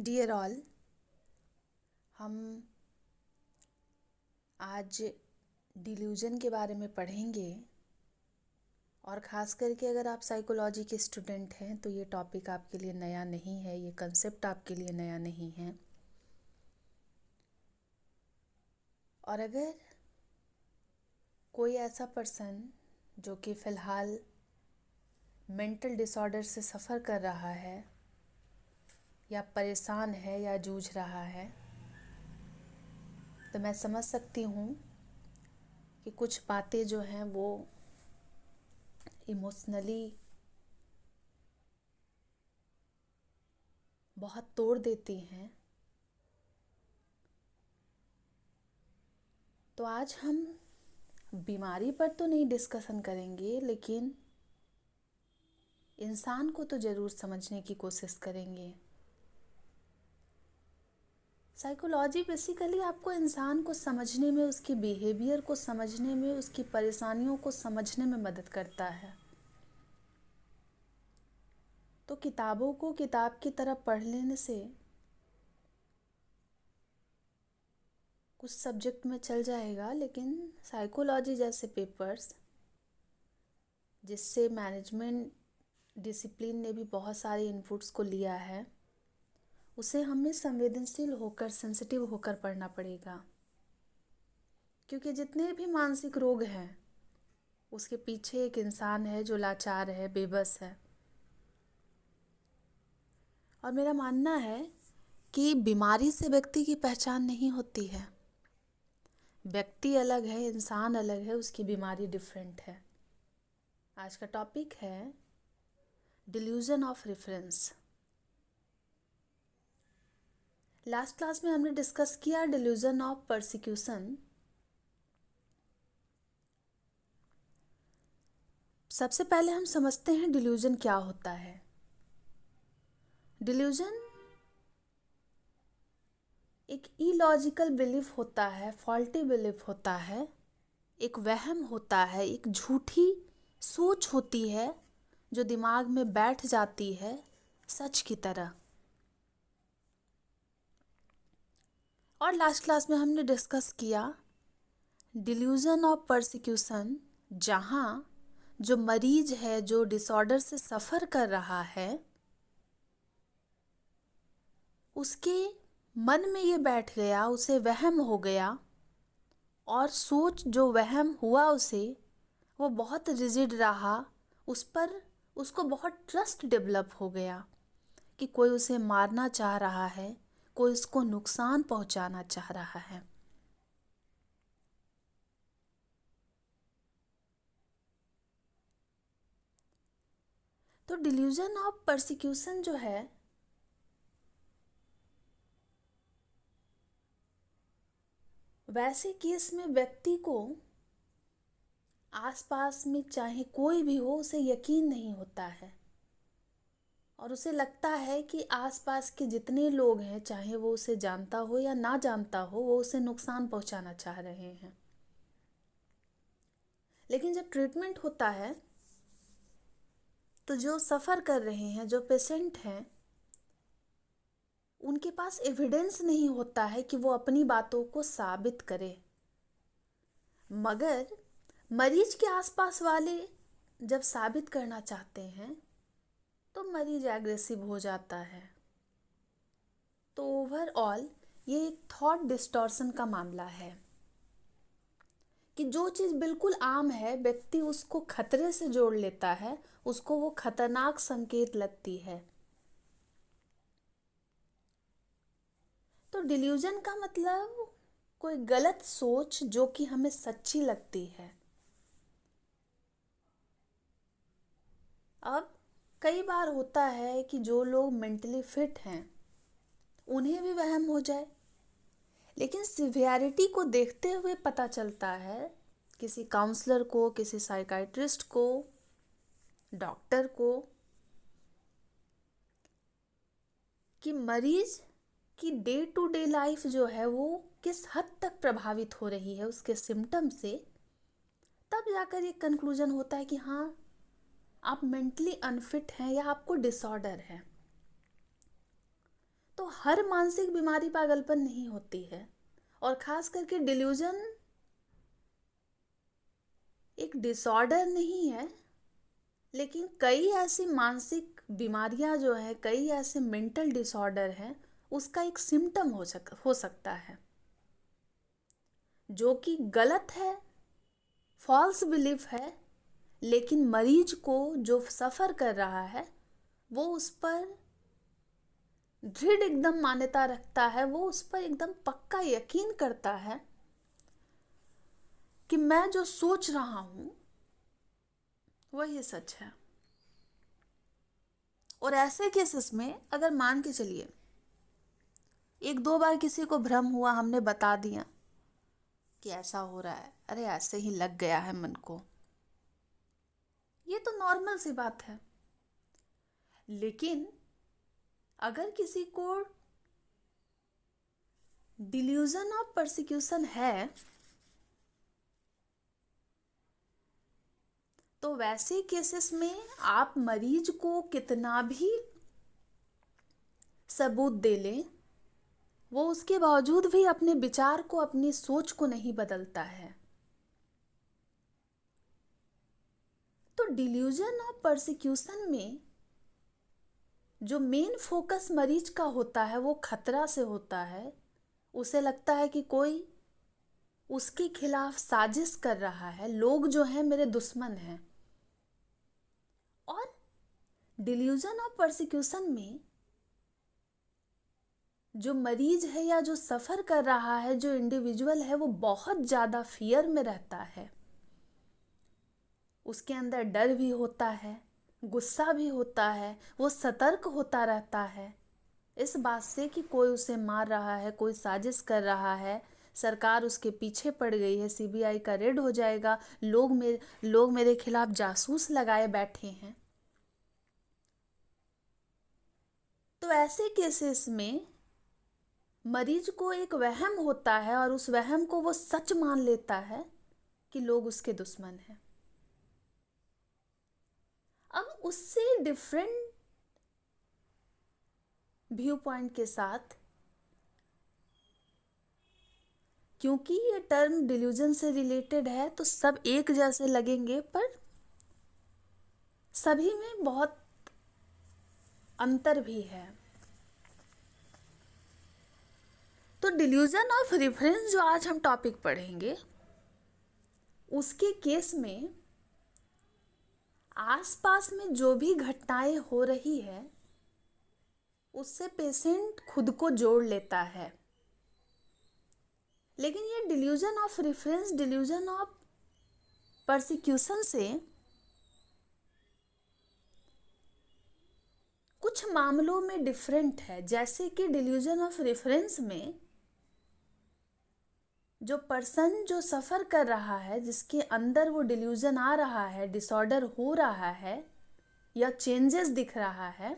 Dear all, हम आज delusion के बारे में पढ़ेंगे। और ख़ास करके अगर आप साइकोलॉजी के स्टूडेंट हैं तो ये टॉपिक आपके लिए नया नहीं है, ये कंसेप्ट आपके लिए नया नहीं है। और अगर कोई ऐसा पर्सन जो कि फ़िलहाल मेंटल डिसऑर्डर से सफ़र कर रहा है या परेशान है या जूझ रहा है, तो मैं समझ सकती हूँ कि कुछ बातें जो हैं वो इमोशनली बहुत तोड़ देती हैं। तो आज हम बीमारी पर तो नहीं डिस्कशन करेंगे, लेकिन इंसान को तो ज़रूर समझने की कोशिश करेंगे। साइकोलॉजी बेसिकली आपको इंसान को समझने में, उसकी बिहेवियर को समझने में, उसकी परेशानियों को समझने में मदद करता है। तो किताबों को किताब की तरह पढ़ लेने से कुछ सब्जेक्ट में चल जाएगा, लेकिन साइकोलॉजी जैसे पेपर्स जिससे मैनेजमेंट डिसिप्लिन ने भी बहुत सारे इनपुट्स को लिया है, उसे हमें संवेदनशील होकर, सेंसिटिव होकर पढ़ना पड़ेगा। क्योंकि जितने भी मानसिक रोग हैं उसके पीछे एक इंसान है जो लाचार है, बेबस है। और मेरा मानना है कि बीमारी से व्यक्ति की पहचान नहीं होती है। व्यक्ति अलग है, इंसान अलग है, उसकी बीमारी डिफरेंट है। आज का टॉपिक है delusion of reference. Last class में हमने डिस्कस किया डिल्यूजन ऑफ परसिक्यूशन। सबसे पहले हम समझते हैं डिल्यूजन क्या होता है। डिल्यूजन एक इलॉजिकल बिलीफ होता है, फॉल्टी बिलीफ होता है, एक वहम होता है, एक झूठी सोच होती है जो दिमाग में बैठ जाती है सच की तरह। और लास्ट क्लास में हमने डिस्कस किया डिल्यूजन ऑफ परसिक्यूशन, जहाँ जो मरीज है, जो डिसऑर्डर से सफ़र कर रहा है, उसके मन में ये बैठ गया, उसे वहम हो गया, और सोच जो वहम हुआ उसे, वो बहुत रिजिड रहा, उस पर उसको बहुत ट्रस्ट डेवलप हो गया कि कोई उसे मारना चाह रहा है, कोई उसको नुकसान पहुंचाना चाह रहा है। तो डिल्यूजन ऑफ परसिक्यूशन जो है, वैसे केस में व्यक्ति को आसपास में चाहे कोई भी हो उसे यकीन नहीं होता है, और उसे लगता है कि आसपास के जितने लोग हैं, चाहे वो उसे जानता हो या ना जानता हो, वो उसे नुकसान पहुंचाना चाह रहे हैं। लेकिन जब ट्रीटमेंट होता है तो जो सफ़र कर रहे हैं, जो पेशेंट हैं, उनके पास एविडेंस नहीं होता है कि वो अपनी बातों को साबित करे। मगर मरीज के आसपास वाले जब साबित करना चाहते हैं तो मरीज एग्रेसिव हो जाता है। तो ओवरऑल ये एक थॉट डिस्टॉर्शन का मामला है कि जो चीज़ बिल्कुल आम है, व्यक्ति उसको खतरे से जोड़ लेता है, उसको वो खतरनाक संकेत लगती है। तो डिल्यूजन का मतलब कोई गलत सोच जो कि हमें सच्ची लगती है। अब कई बार होता है कि जो लोग मेंटली फिट हैं उन्हें भी वहम हो जाए, लेकिन सिवियरिटी को देखते हुए पता चलता है किसी काउंसलर को, किसी साइकाइट्रिस्ट को, डॉक्टर को, कि मरीज की डे टू डे लाइफ जो है वो किस हद तक प्रभावित हो रही है उसके सिम्टम से। तब जाकर एक कंक्लूजन होता है कि हाँ, आप मेंटली अनफिट हैं या आपको डिसऑर्डर है। तो हर मानसिक बीमारी पागलपन नहीं होती है, और खास करके डिल्यूजन एक डिसऑर्डर नहीं है, लेकिन कई ऐसी मानसिक बीमारियां जो है, कई ऐसे मेंटल डिसऑर्डर हैं, उसका एक सिम्टम हो सकता है, जो कि गलत है, फॉल्स बिलीफ है, लेकिन मरीज को जो सफ़र कर रहा है वो उस पर दृढ़ एकदम मान्यता रखता है, वो उस पर एकदम पक्का यकीन करता है कि मैं जो सोच रहा हूं वही सच है। और ऐसे केसेस में अगर मान के चलिए एक दो बार किसी को भ्रम हुआ, हमने बता दिया कि ऐसा हो रहा है, अरे ऐसे ही लग गया है मन को, ये तो नॉर्मल सी बात है। लेकिन अगर किसी को डिल्यूजन ऑफ परसिक्यूशन है, तो वैसे केसेस में आप मरीज को कितना भी सबूत दे लें, वो उसके बावजूद भी अपने विचार को, अपनी सोच को नहीं बदलता है। तो डिल्यूजन ऑफ परसिक्यूशन में जो मेन फोकस मरीज का होता है वो खतरा से होता है। उसे लगता है कि कोई उसके खिलाफ साजिश कर रहा है, लोग जो हैं मेरे दुश्मन हैं। और डिल्यूजन ऑफ परसिक्यूशन में जो मरीज है या जो सफ़र कर रहा है, जो इंडिविजुअल है, वो बहुत ज़्यादा फियर में रहता है। उसके अंदर डर भी होता है, गुस्सा भी होता है, वो सतर्क होता रहता है इस बात से कि कोई उसे मार रहा है, कोई साजिश कर रहा है, सरकार उसके पीछे पड़ गई है, सीबीआई का रेड हो जाएगा, लोग मेरे खिलाफ जासूस लगाए बैठे हैं। तो ऐसे केसेस में मरीज को एक वहम होता है और उस वहम को वो सच मान लेता है कि लोग उसके दुश्मन हैं। अब उससे डिफरेंट व्यू पॉइंट के साथ, क्योंकि ये टर्म डिल्यूजन से रिलेटेड है तो सब एक जैसे लगेंगे, पर सभी में बहुत अंतर भी है। तो डिल्यूजन ऑफ रेफरेंस जो आज हम टॉपिक पढ़ेंगे, उसके केस में आसपास में जो भी घटनाएं हो रही है उससे पेशेंट खुद को जोड़ लेता है। लेकिन ये delusion of reference delusion of persecution से कुछ मामलों में डिफरेंट है। जैसे कि डिल्यूजन ऑफ रेफरेंस में जो पर्सन जो सफ़र कर रहा है, जिसके अंदर वो डिल्यूजन आ रहा है, डिसऑर्डर हो रहा है या चेंजेस दिख रहा है,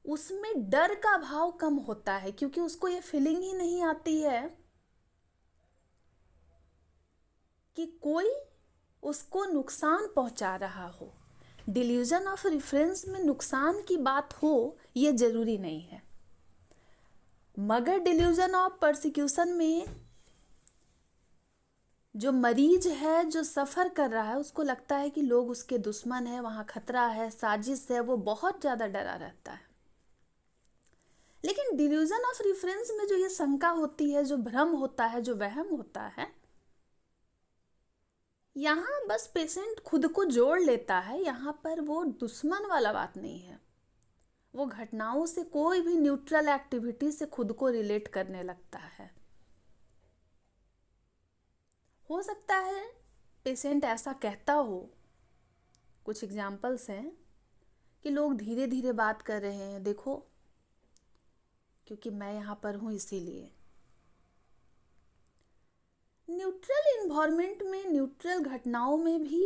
उसमें डर का भाव कम होता है, क्योंकि उसको ये फीलिंग ही नहीं आती है कि कोई उसको नुकसान पहुंचा रहा हो। डिल्यूजन ऑफ रेफरेंस में नुकसान की बात हो ये ज़रूरी नहीं है, मगर डिल्यूजन ऑफ परसिक्यूशन में जो मरीज है, जो सफ़र कर रहा है, उसको लगता है कि लोग उसके दुश्मन हैं, वहाँ खतरा है, साजिश है, वो बहुत ज़्यादा डरा रहता है। लेकिन डिल्यूजन ऑफ रेफरेंस में जो ये शंका होती है, जो भ्रम होता है, जो वहम होता है, यहाँ बस पेशेंट खुद को जोड़ लेता है। यहाँ पर वो दुश्मन वाला बात नहीं है, वो घटनाओं से, कोई भी न्यूट्रल एक्टिविटी से खुद को रिलेट करने लगता है। हो सकता है पेशेंट ऐसा कहता हो, कुछ एग्जाम्पल्स हैं कि लोग धीरे धीरे बात कर रहे हैं, देखो क्योंकि मैं यहाँ पर हूँ इसीलिए। न्यूट्रल इन्वायरमेंट में, न्यूट्रल घटनाओं में भी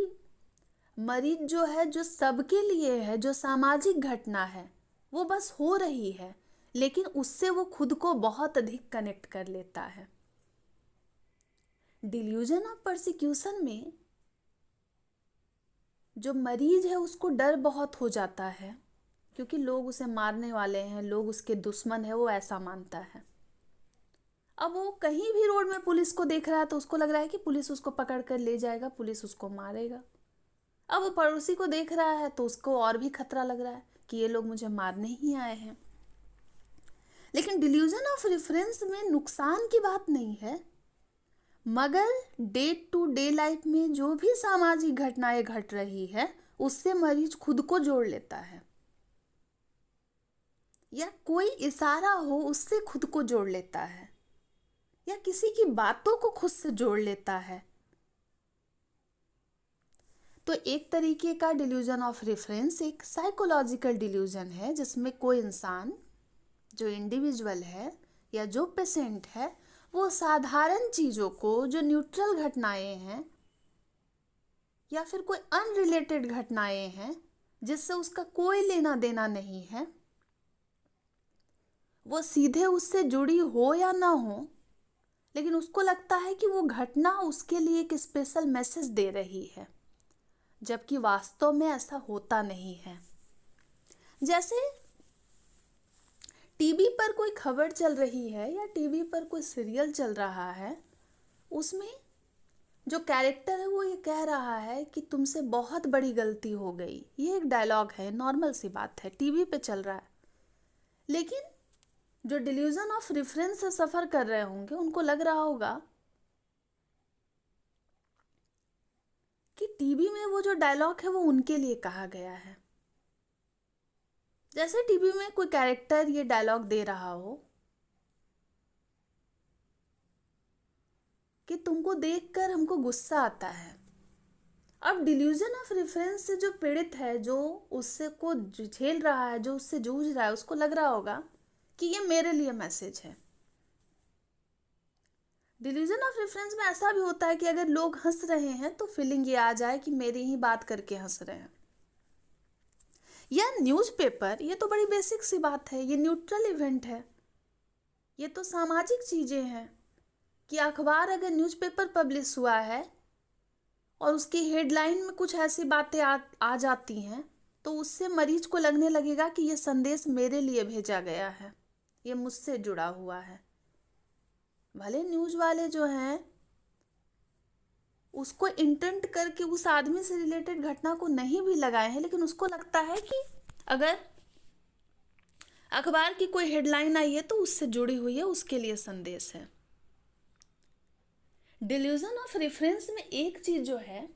मरीज जो है, जो सबके लिए है, जो सामाजिक घटना है, वो बस हो रही है, लेकिन उससे वो खुद को बहुत अधिक कनेक्ट कर लेता है। डिल्यूजन ऑफ परसिक्यूशन में जो मरीज है उसको डर बहुत हो जाता है, क्योंकि लोग उसे मारने वाले हैं, लोग उसके दुश्मन है, वो ऐसा मानता है। अब वो कहीं भी रोड में पुलिस को देख रहा है तो उसको लग रहा है कि पुलिस उसको पकड़ कर ले जाएगा, पुलिस उसको मारेगा। अब वो पड़ोसी को देख रहा है तो उसको और भी खतरा लग रहा है कि ये लोग मुझे मारने ही आए हैं। लेकिन डिल्यूजन ऑफ रेफरेंस में नुकसान की बात नहीं है, मगर डे टू डे लाइफ में जो भी सामाजिक घटनाएं घट रही है उससे मरीज खुद को जोड़ लेता है, या कोई इशारा हो उससे खुद को जोड़ लेता है, या किसी की बातों को खुद से जोड़ लेता है। तो एक तरीके का डिल्यूजन ऑफ रेफरेंस एक साइकोलॉजिकल डिल्यूजन है, जिसमें कोई इंसान, जो इंडिविजुअल है या जो पेशेंट है, वो साधारण चीज़ों को, जो न्यूट्रल घटनाएं हैं या फिर कोई अनरिलेटेड घटनाएं हैं जिससे उसका कोई लेना देना नहीं है, वो सीधे उससे जुड़ी हो या ना हो, लेकिन उसको लगता है कि वो घटना उसके लिए एक स्पेशल मैसेज दे रही है, जबकि वास्तव में ऐसा होता नहीं है। जैसे टीवी पर कोई खबर चल रही है या टीवी पर कोई सीरियल चल रहा है, उसमें जो कैरेक्टर है वो ये कह रहा है कि तुमसे बहुत बड़ी गलती हो गई। ये एक डायलॉग है, नॉर्मल सी बात है, टीवी पे चल रहा है। लेकिन जो डिल्यूजन ऑफ रेफरेंस से सफ़र कर रहे होंगे उनको लग रहा होगा कि टीवी में वो जो डायलॉग है वो उनके लिए कहा गया है। जैसे टीवी में कोई कैरेक्टर ये डायलॉग दे रहा हो कि तुमको देखकर हमको गुस्सा आता है। अब डिल्यूजन ऑफ रेफरेंस से जो पीड़ित है, जो उससे को झेल रहा है, जो उससे जूझ रहा है, उसको लग रहा होगा कि ये मेरे लिए मैसेज है। डिल्यूजन ऑफ रेफरेंस में ऐसा भी होता है कि अगर लोग हंस रहे हैं तो फीलिंग ये आ जाए कि मेरी ही बात करके हंस रहे हैं। या न्यूज़पेपर, ये तो बड़ी बेसिक सी बात है, ये न्यूट्रल इवेंट है, ये तो सामाजिक चीज़ें हैं कि अखबार अगर न्यूज़पेपर पब्लिश हुआ है और उसकी हेडलाइन में कुछ ऐसी बातें आ जाती हैं तो उससे मरीज को लगने लगेगा कि ये संदेश मेरे लिए भेजा गया है, ये मुझसे जुड़ा हुआ है। भले न्यूज़ वाले जो हैं उसको इंटेंट करके उस आदमी से रिलेटेड घटना को नहीं भी लगाए हैं, लेकिन उसको लगता है कि अगर अखबार की कोई हेडलाइन आई है तो उससे जुड़ी हुई है, उसके लिए संदेश है। डिल्यूजन ऑफ रेफरेंस में एक चीज जो है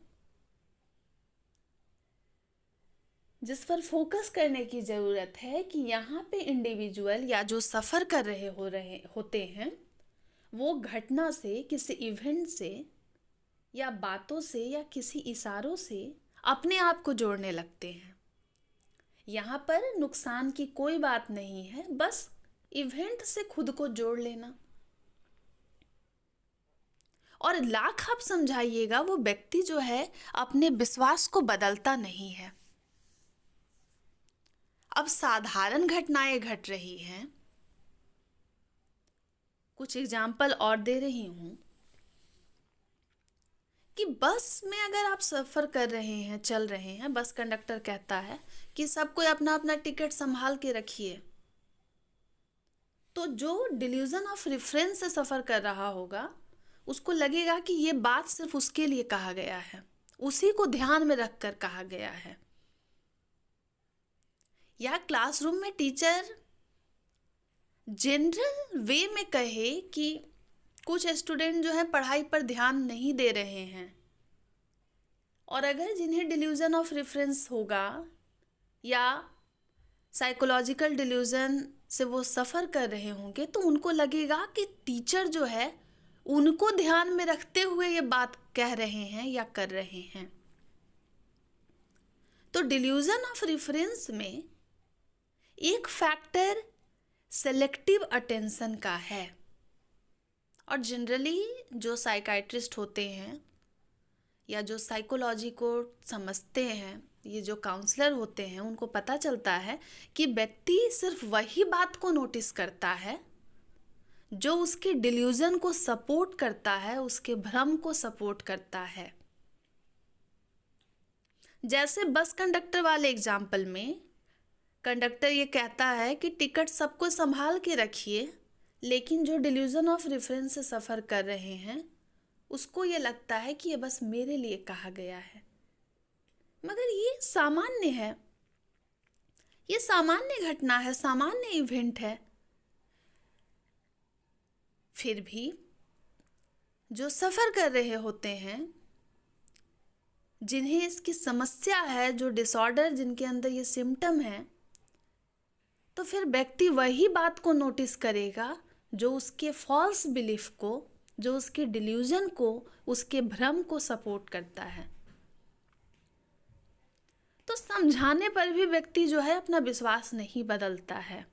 जिस पर फोकस करने की ज़रूरत है कि यहाँ पे इंडिविजुअल या जो सफ़र कर रहे होते हैं वो घटना से, किसी इवेंट से या बातों से या किसी इशारों से अपने आप को जोड़ने लगते हैं। यहाँ पर नुकसान की कोई बात नहीं है, बस इवेंट से खुद को जोड़ लेना। और लाख आप समझाइएगा, वो व्यक्ति जो है अपने विश्वास को बदलता नहीं है। अब साधारण घटनाएं घट रही हैं, कुछ एग्जाम्पल और दे रही हूँ कि बस में अगर आप सफ़र कर रहे हैं, चल रहे हैं, बस कंडक्टर कहता है कि सब कोई अपना अपना टिकट संभाल के रखिए, तो जो डिल्यूजन ऑफ रेफरेंस से सफ़र कर रहा होगा उसको लगेगा कि ये बात सिर्फ उसके लिए कहा गया है, उसी को ध्यान में रखकर कहा गया है। या क्लासरूम में टीचर जनरल वे में कहे कि कुछ स्टूडेंट जो है पढ़ाई पर ध्यान नहीं दे रहे हैं, और अगर जिन्हें डिल्यूजन ऑफ रेफरेंस होगा या साइकोलॉजिकल डिल्यूजन से वो सफ़र कर रहे होंगे तो उनको लगेगा कि टीचर जो है उनको ध्यान में रखते हुए ये बात कह रहे हैं या कर रहे हैं। तो डिल्यूजन ऑफ रेफरेंस में एक फैक्टर सेलेक्टिव अटेंशन का है, और जनरली जो साइकाइट्रिस्ट होते हैं या जो साइकोलॉजी को समझते हैं, ये जो काउंसलर होते हैं, उनको पता चलता है कि व्यक्ति सिर्फ वही बात को नोटिस करता है जो उसके डिल्यूजन को सपोर्ट करता है, उसके भ्रम को सपोर्ट करता है। जैसे बस कंडक्टर वाले एग्जाम्पल में कंडक्टर ये कहता है कि टिकट सबको संभाल के रखिए, लेकिन जो डिल्यूजन ऑफ रेफरेंस से सफ़र कर रहे हैं उसको ये लगता है कि ये बस मेरे लिए कहा गया है। मगर ये सामान्य है, ये सामान्य घटना है, सामान्य इवेंट है। फिर भी जो सफ़र कर रहे होते हैं, जिन्हें इसकी समस्या है, जो डिसऑर्डर, जिनके अंदर ये सिम्टम है, तो फिर व्यक्ति वही बात को नोटिस करेगा जो उसके फॉल्स बिलीफ को, जो उसके डिल्यूजन को, उसके भ्रम को सपोर्ट करता है। तो समझाने पर भी व्यक्ति जो है अपना विश्वास नहीं बदलता है।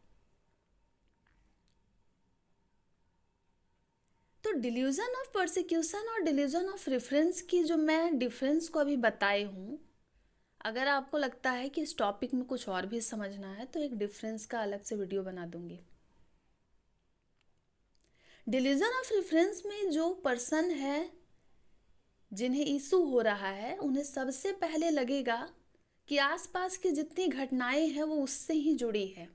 तो डिल्यूजन ऑफ परसिक्यूशन और डिल्यूजन ऑफ रेफरेंस की जो मैं डिफरेंस को अभी बताई हूँ, अगर आपको लगता है कि इस टॉपिक में कुछ और भी समझना है तो एक डिफरेंस का अलग से वीडियो बना दूंगी। डिल्यूजन ऑफ रेफरेंस में जो पर्सन है, जिन्हें इशू हो रहा है, उन्हें सबसे पहले लगेगा कि आसपास की जितनी घटनाएं हैं वो उससे ही जुड़ी है।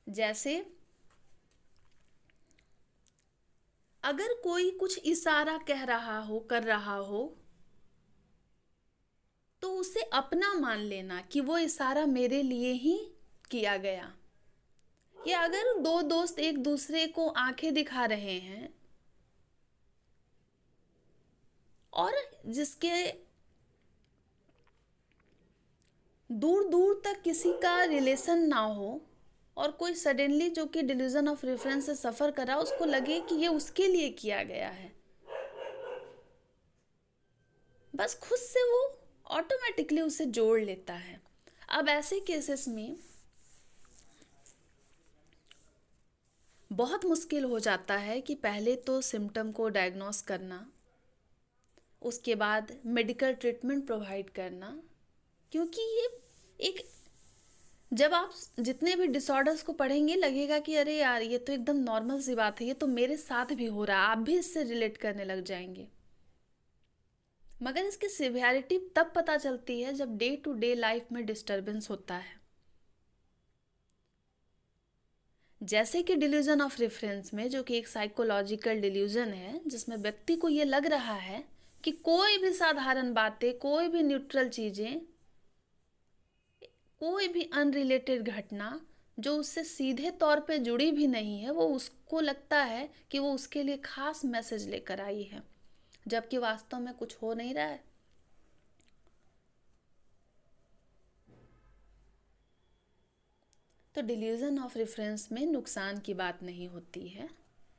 जैसे अगर कोई कुछ इशारा कह रहा हो, कर रहा हो, तो उसे अपना मान लेना कि वो इशारा मेरे लिए ही किया गया। या अगर दो दोस्त एक दूसरे को आंखें दिखा रहे हैं और जिसके दूर दूर तक किसी का रिलेशन ना हो, और कोई सडनली जो कि डिल्यूजन ऑफ रेफरेंस से सफ़र कर रहा, उसको लगे कि ये उसके लिए किया गया है, बस खुद से वो ऑटोमेटिकली उसे जोड़ लेता है। अब ऐसे केसेस में बहुत मुश्किल हो जाता है कि पहले तो सिम्टम को डायग्नोस करना, उसके बाद मेडिकल ट्रीटमेंट प्रोवाइड करना, क्योंकि ये एक, जब आप जितने भी डिसऑर्डर्स को पढ़ेंगे लगेगा कि अरे यार ये तो एकदम नॉर्मल सी बात है, ये तो मेरे साथ भी हो रहा है, आप भी इससे रिलेट करने लग जाएंगे। मगर इसकी सिवियरिटी तब पता चलती है जब डे टू डे लाइफ में डिस्टर्बेंस होता है। जैसे कि डिल्यूजन ऑफ रेफरेंस में, जो कि एक साइकोलॉजिकल डिल्यूजन है, जिसमें व्यक्ति को ये लग रहा है कि कोई भी साधारण बातें, कोई भी न्यूट्रल चीज़ें, कोई भी अनरिलेटेड घटना जो उससे सीधे तौर पे जुड़ी भी नहीं है, वो उसको लगता है कि वो उसके लिए खास मैसेज लेकर आई है, जबकि वास्तव में कुछ हो नहीं रहा है। तो डिल्यूजन ऑफ रेफरेंस में नुकसान की बात नहीं होती है,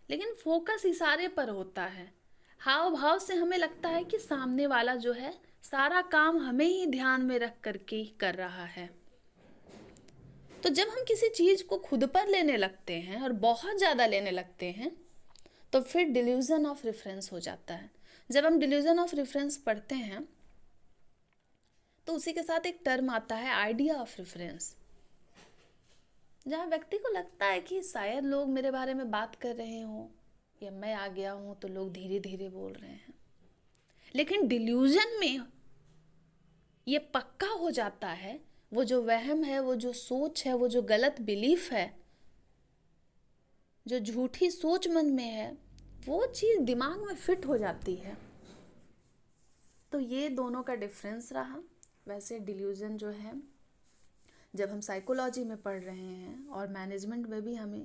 लेकिन फोकस इशारे पर होता है। हाव भाव से हमें लगता है कि सामने वाला जो है सारा काम हमें ही ध्यान में रख करके ही कर रहा है। तो जब हम किसी चीज़ को खुद पर लेने लगते हैं और बहुत ज़्यादा लेने लगते हैं, तो फिर डिल्यूजन ऑफ रेफरेंस हो जाता है। जब हम डिल्यूजन ऑफ रेफरेंस पढ़ते हैं तो उसी के साथ एक टर्म आता है आइडिया ऑफ रेफरेंस, जहाँ व्यक्ति को लगता है कि शायद लोग मेरे बारे में बात कर रहे हों, या मैं आ गया हूँ तो लोग धीरे धीरे बोल रहे हैं। लेकिन डिल्यूजन में ये पक्का हो जाता है, वो जो वहम है, वो जो सोच है, वो जो गलत बिलीफ है, जो झूठी सोच मन में है, वो चीज़ दिमाग में फिट हो जाती है। तो ये दोनों का डिफरेंस रहा। वैसे डिल्यूजन जो है, जब हम साइकोलॉजी में पढ़ रहे हैं और मैनेजमेंट में भी हमें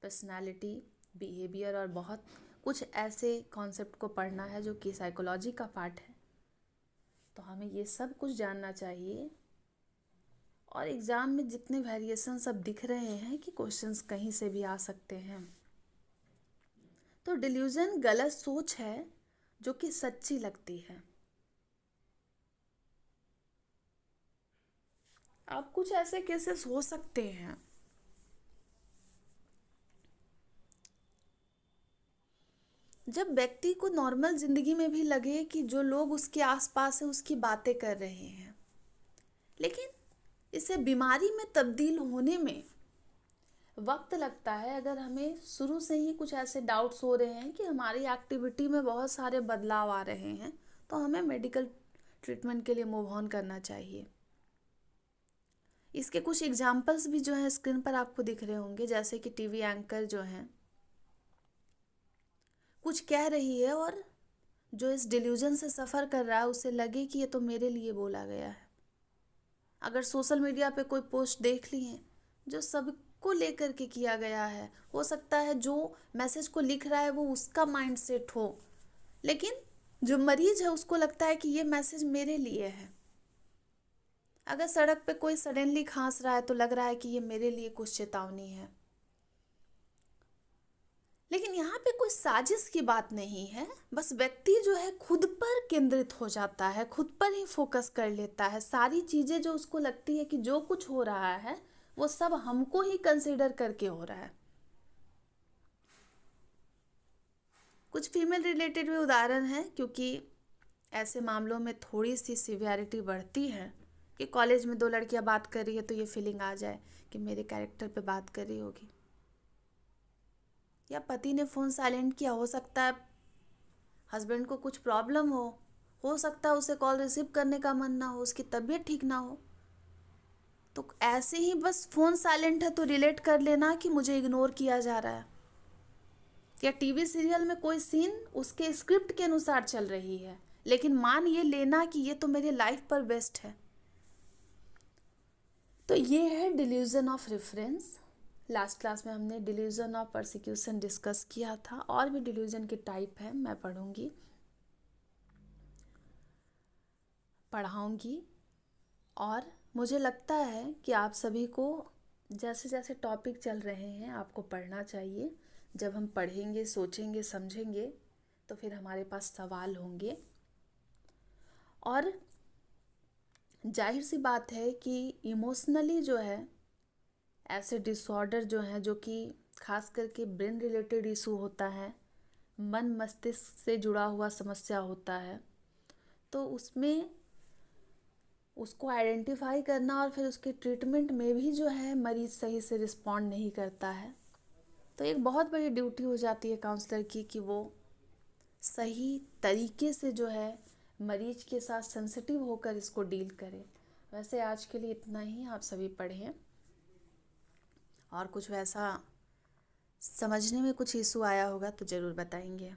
पर्सनालिटी, बिहेवियर और बहुत कुछ ऐसे कॉन्सेप्ट को पढ़ना है जो कि साइकोलॉजी का पार्ट है, तो हमें ये सब कुछ जानना चाहिए। और एग्ज़ाम में जितने वेरिएशन सब दिख रहे हैं कि क्वेश्चंस कहीं से भी आ सकते हैं, तो डिल्यूजन गलत सोच है जो कि सच्ची लगती है। अब कुछ ऐसे केसेस हो सकते हैं जब व्यक्ति को नॉर्मल ज़िंदगी में भी लगे कि जो लोग उसके आसपास हैं उसकी बातें कर रहे हैं, लेकिन इसे बीमारी में तब्दील होने में वक्त लगता है। अगर हमें शुरू से ही कुछ ऐसे डाउट्स हो रहे हैं कि हमारी एक्टिविटी में बहुत सारे बदलाव आ रहे हैं, तो हमें मेडिकल ट्रीटमेंट के लिए मूव ऑन करना चाहिए। इसके कुछ एग्जाम्पल्स भी जो हैं स्क्रीन पर आपको दिख रहे होंगे, जैसे कि टीवी एंकर जो हैं कुछ कह रही है और जो इस डिल्यूजन से सफ़र कर रहा है उसे लगे कि ये तो मेरे लिए बोला गया है। अगर सोशल मीडिया पे कोई पोस्ट देख ली है जो सबको लेकर के किया गया है, हो सकता है जो मैसेज को लिख रहा है वो उसका माइंडसेट हो, लेकिन जो मरीज है उसको लगता है कि ये मैसेज मेरे लिए है। अगर सड़क पे कोई सडनली खांस रहा है तो लग रहा है कि ये मेरे लिए कुछ चेतावनी है। लेकिन यहाँ पे कोई साजिश की बात नहीं है, बस व्यक्ति जो है खुद पर केंद्रित हो जाता है, खुद पर ही फोकस कर लेता है। सारी चीज़ें जो उसको लगती है कि जो कुछ हो रहा है वो सब हमको ही कंसीडर करके हो रहा है। कुछ फीमेल रिलेटेड भी उदाहरण हैं, क्योंकि ऐसे मामलों में थोड़ी सी सिवियरिटी बढ़ती है कि कॉलेज में दो लड़कियां बात कर रही है तो ये फीलिंग आ जाए कि मेरे कैरेक्टर पे बात कर रही होगी, या पति ने फ़ोन साइलेंट किया, हो सकता है हस्बैंड को कुछ प्रॉब्लम हो सकता है उसे कॉल रिसीव करने का मन ना हो, उसकी तबीयत ठीक ना हो, तो ऐसे ही बस फ़ोन साइलेंट है तो रिलेट कर लेना कि मुझे इग्नोर किया जा रहा है। या टीवी सीरियल में कोई सीन उसके स्क्रिप्ट के अनुसार चल रही है, लेकिन मान ये लेना कि ये तो मेरे लाइफ पर बेस्ट है। तो ये है delusion of reference. Last class में हमने डिल्यूजन ऑफ परसिक्यूशन डिस्कस किया था, और भी डिल्यूजन के टाइप हैं, मैं पढ़ाऊँगी। और मुझे लगता है कि आप सभी को जैसे जैसे टॉपिक चल रहे हैं आपको पढ़ना चाहिए। जब हम पढ़ेंगे, सोचेंगे, समझेंगे तो फिर हमारे पास सवाल होंगे। और जाहिर सी बात है कि इमोशनली जो है ऐसे डिसऑर्डर जो हैं, जो कि खास करके ब्रेन रिलेटेड इशू होता है, मन मस्तिष्क से जुड़ा हुआ समस्या होता है, तो उसमें उसको आइडेंटिफाई करना और फिर उसके ट्रीटमेंट में भी जो है मरीज़ सही से रिस्पॉन्ड नहीं करता है, तो एक बहुत बड़ी ड्यूटी हो जाती है काउंसलर की कि वो सही तरीके से जो है मरीज के साथ सेंसिटिव होकर इसको डील करें। वैसे आज के लिए इतना ही। आप सभी पढ़ें, और कुछ वैसा समझने में कुछ इशू आया होगा तो ज़रूर बताएंगे।